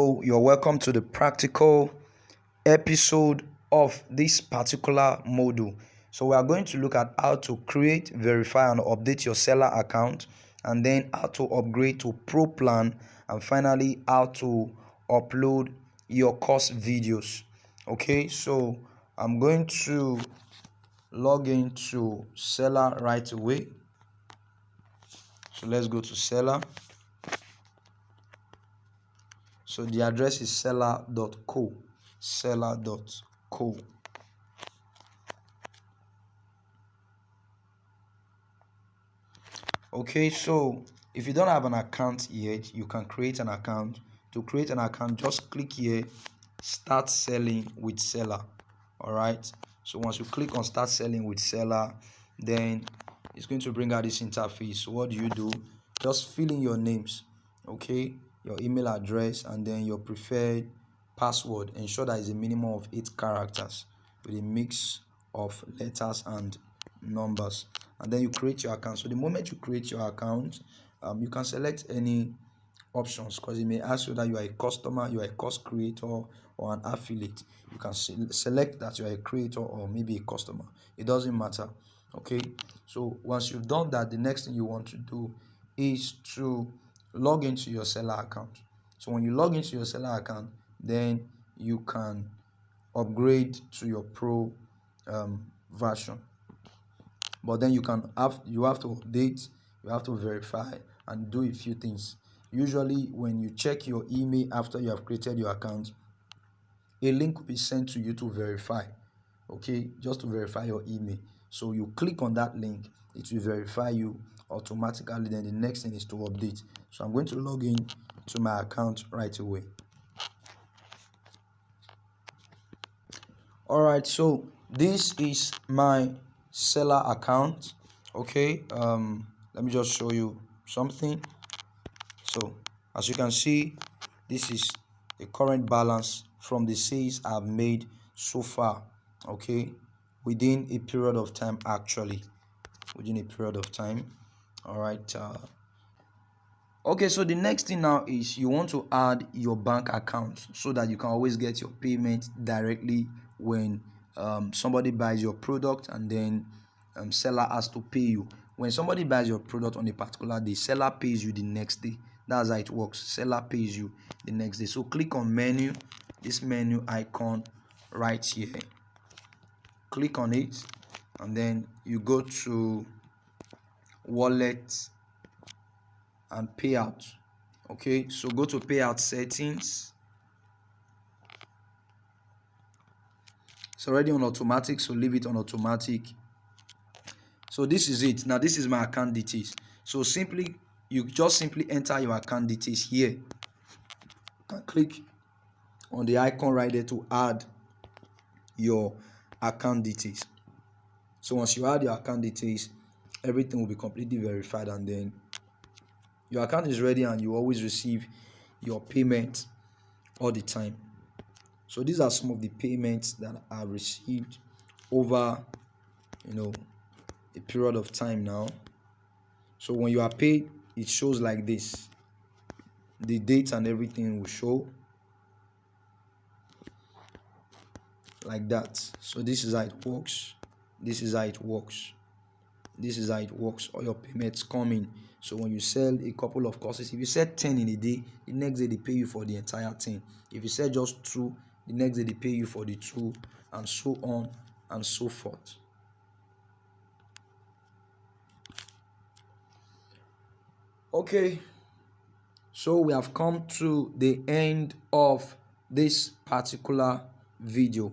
Hello, you're welcome to the practical episode of this particular module. So we are going to look at how to create, verify and update your seller account, and then how to upgrade to pro plan, and finally how to upload your course videos. Okay, so I'm going to log into seller right away. So let's go to seller. So the address is seller.co. Okay, so if you don't have an account yet, you can create an account. To create an account, just click here, start selling with seller. All right, so once you click on start selling with seller, then it's going to bring out this interface. So what do? Just fill in your names, okay, your email address, and then your preferred password. Ensure that it's a minimum of 8 characters with a mix of letters and numbers, and then you create your account. So the moment you create your account, you can select any options, because it may ask you that you are a customer, you are a course creator, or an affiliate. You can select that you are a creator or maybe a customer. It doesn't matter. Okay, so once you've done that, the next thing you want to do is to log into your seller account. So when you log into your seller account, then you can upgrade to your pro version. But then you have to update, you have to verify and do a few things. Usually when you check your email after you have created your account, a link will be sent to you to verify. Okay, just to verify your email. So you click on that link, it will verify you automatically. Then the next thing is to update. So I'm going to log in to my account right away. All right, so this is my seller account. Okay, let me just show you something. So as you can see, this is the current balance from the sales I've made so far. Okay, within a period of time, actually within a period of time. All right, okay, so the next thing now is you want to add your bank account so that you can always get your payment directly when somebody buys your product, and then seller has to pay you. When somebody buys your product on a particular day, seller pays you the next day. That's how it works. Seller pays you the next day. So click on menu, this menu icon right here. Click on it, and then you go to wallet and payout. Okay, so go to payout settings. It's already on automatic, so leave it on automatic. So this is it. Now this is my account details. So you just simply enter your account details here and click on the icon right there to add your account details. So once you add your account details, everything will be completely verified, and then your account is ready, and you always receive your payment all the time. So these are some of the payments that I received over a period of time now. So when you are paid, it shows like this. The date and everything will show like that. So this is how it works. This is how it works. This is how it works. All your payments come in. So when you sell a couple of courses, if you sell 10 in a day, the next day they pay you for the entire 10. If you sell just 2, the next day they pay you for the 2, and so on and so forth. Okay, so we have come to the end of this particular video.